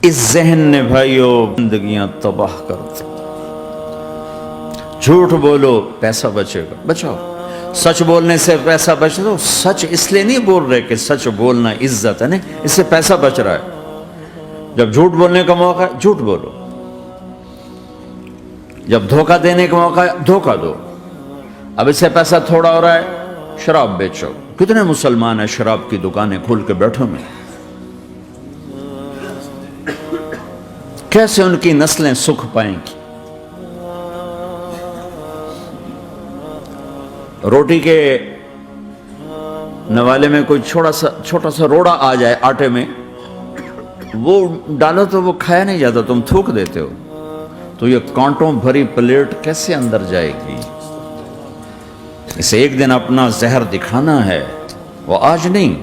اس ذہن نے بھائیو زندگیاں تباہ کر دی۔ جھوٹ بولو پیسہ بچے گا، بچاؤ۔ سچ بولنے سے پیسہ بچ دو، سچ اس لیے نہیں بول رہے کہ سچ بولنا عزت ہے، نہیں، اس سے پیسہ بچ رہا ہے۔ جب جھوٹ بولنے کا موقع ہے جھوٹ بولو، جب دھوکہ دینے کا موقع ہے دھوکہ دو۔ اب اس سے پیسہ تھوڑا ہو رہا ہے، شراب بیچو۔ کتنے مسلمان ہیں شراب کی دکانیں کھول کے بیٹھو میں؟ کیسے ان کی نسلیں سکھ پائیں گی؟ روٹی کے نوالے میں کوئی چھوٹا سا روڑا آ جائے آٹے میں، وہ ڈالو تو وہ کھایا نہیں جاتا، تم تھوک دیتے ہو، تو یہ کانٹوں بھری پلیٹ کیسے اندر جائے گی؟ اسے ایک دن اپنا زہر دکھانا ہے، وہ آج نہیں،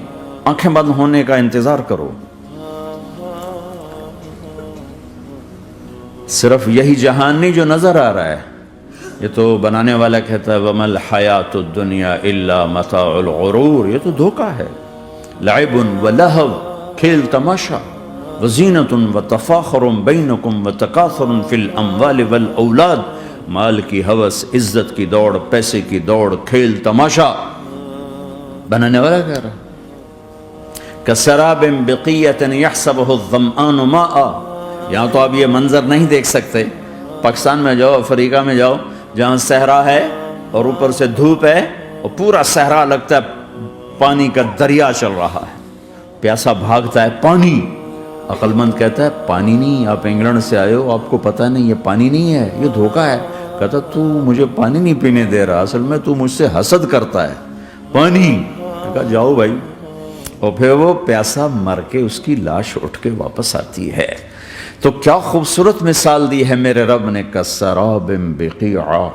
آنکھیں بند ہونے کا انتظار کرو۔ صرف یہی جہان نہیں جو نظر آ رہا ہے، یہ تو بنانے والا کہتا ہے وَمَا الْحَيَاةُ الدُّنْيَا إِلَّا مَتَاعُ الْغُرُورِ، یہ تو دھوکہ ہے۔ لَعِبٌ وَلَهْوٌ، کھیل تماشا، وَزِینَةٌ وَتَفَاخُرٌ بَيْنَكُمْ وَتَكَاثُرٌ فِي الْأَمْوَالِ وَالْأَوْلَادِ، مال کی ہوس، عزت کی دوڑ، پیسے کی دوڑ، کھیل تماشا۔ بنانے والا کہہ رہا كَسَرَابٍ بِقِيَّةٍ يَحْسَبُهُ الظَّمْآنُ مَاءً، یہاں تو آپ یہ منظر نہیں دیکھ سکتے۔ پاکستان میں جاؤ، افریقہ میں جاؤ، جہاں صحرا ہے اور اوپر سے دھوپ ہے اور پورا صحرا لگتا ہے پانی کا دریا چل رہا ہے، پیاسا بھاگتا ہے پانی۔ عقل مند کہتا ہے پانی نہیں، آپ انگلینڈ سے آئے ہو، آپ کو پتہ نہیں یہ پانی نہیں ہے، یہ دھوکہ ہے۔ کہتا تو مجھے پانی نہیں پینے دے رہا، اصل میں تو مجھ سے حسد کرتا ہے، پانی۔ کہا جاؤ بھائی، اور پھر وہ پیاسا مر کے اس کی لاش اٹھ کے واپس آتی ہے۔ تو کیا خوبصورت مثال دی ہے میرے رب نے، کَسَرَابٍ بِقِيعَةٍ،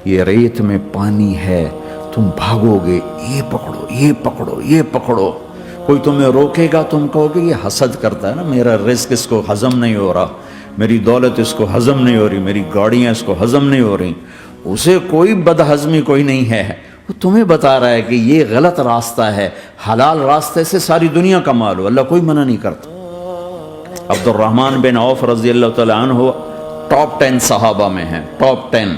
یہ ریت میں پانی ہے، تم بھاگو گے، یہ پکڑو، یہ پکڑو، یہ پکڑو، کوئی تمہیں روکے گا، تم کہو گے یہ حسد کرتا ہے نا، میرا رزق اس کو ہضم نہیں ہو رہا، میری دولت اس کو ہضم نہیں ہو رہی، میری گاڑیاں اس کو ہضم نہیں ہو رہی، اسے کوئی بدہضمی کوئی نہیں ہے، وہ تمہیں بتا رہا ہے کہ یہ غلط راستہ ہے، حلال راستے سے ساری دنیا کا مال ہو، اللہ کوئی منع نہیں کرتا۔ عبد الرحمن بن عوف رضی اللہ تعالیٰ عنہ ٹاپ 10 صحابہ میں ہیں، ٹاپ 10۔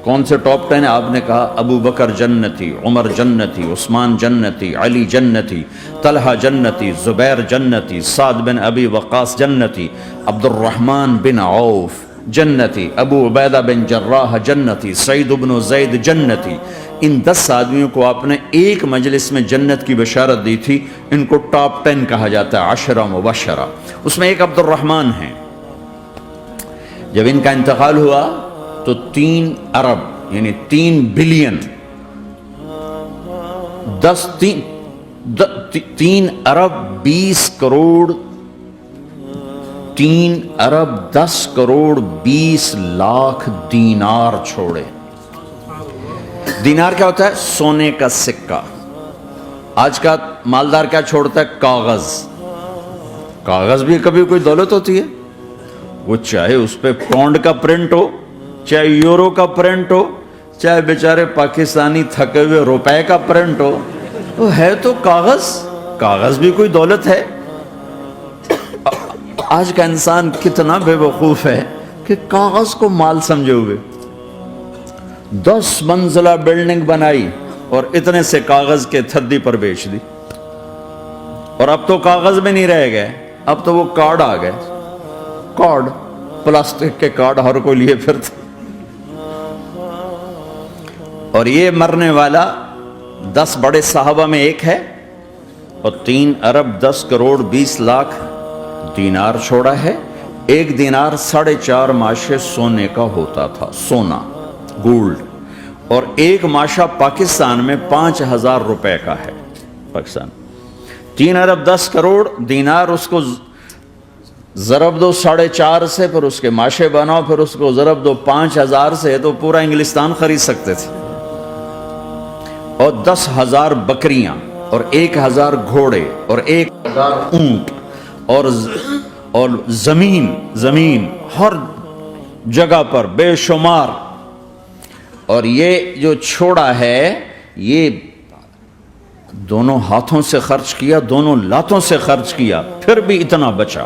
کون سے ٹاپ 10 آپ نے کہا؟ ابو بکر جنتی، عمر جنتی، عثمان جنتی، علی جنتی، طلحہ جنتی، زبیر جنتی، سعد بن ابی وقاص جنتی، عبد الرحمن بن عوف جنتی، ابو عبیدہ بن جراح جنتی، سعید بن زید جنتی۔ ان 10 آدمیوں کو آپ نے ایک مجلس میں جنت کی بشارت دی تھی، ان کو ٹاپ 10 کہا جاتا ہے، 10 مبشرہ۔ اس میں ایک عبد الرحمن ہیں۔ جب ان کا انتقال ہوا تو 3 ارب یعنی 3 بلین 3 ارب 20 کروڑ 3 ارب 10 کروڑ 20 لاکھ دینار چھوڑے۔ دینار کیا ہوتا ہے؟ سونے کا سکہ۔ آج کا مالدار کیا چھوڑتا ہے؟ کاغذ۔ کاغذ بھی کبھی کوئی دولت ہوتی ہے، وہ چاہے اس پہ پاؤنڈ کا پرنٹ ہو، چاہے یورو کا پرنٹ ہو، چاہے بیچارے پاکستانی تھکے ہوئے روپے کا پرنٹ ہو، وہ ہے تو کاغذ۔ کاغذ بھی کوئی دولت ہے۔ آج کا انسان کتنا بے وقوف ہے کہ کاغذ کو مال سمجھے ہوئے۔ 10 منزلہ بلڈنگ بنائی اور اتنے سے کاغذ کے تھدی پر بیچ دی، اور اب تو کاغذ میں نہیں رہ گئے، اب تو وہ کارڈ آ گئے، کارڈ، پلاسٹک کے کارڈ ہر کوئی لیے پھرتے۔ اور یہ مرنے والا 10 بڑے صحابہ میں ایک ہے، اور 3 ارب 10 کروڑ 20 لاکھ دینار چھوڑا ہے۔ ایک دینار 4.5 ماشے سونے کا ہوتا تھا، سونا، گولڈ، اور ایک ماشا پاکستان میں 5000 روپے کا ہے۔ پاکستان 3 ارب 10 کروڑ دینار، اس کو ضرب دو 4.5 سے، پھر اس کے ماشے بناؤ، پھر اس کو ضرب دو 5000 سے، تو پورا انگلستان خرید سکتے تھے۔ اور 10,000 بکریاں، اور 1000 گھوڑے، اور 1000 اونٹ، اور زمین ہر جگہ پر بے شمار۔ اور یہ جو چھوڑا ہے، یہ دونوں ہاتھوں سے خرچ کیا، دونوں لاتوں سے خرچ کیا، پھر بھی اتنا بچا۔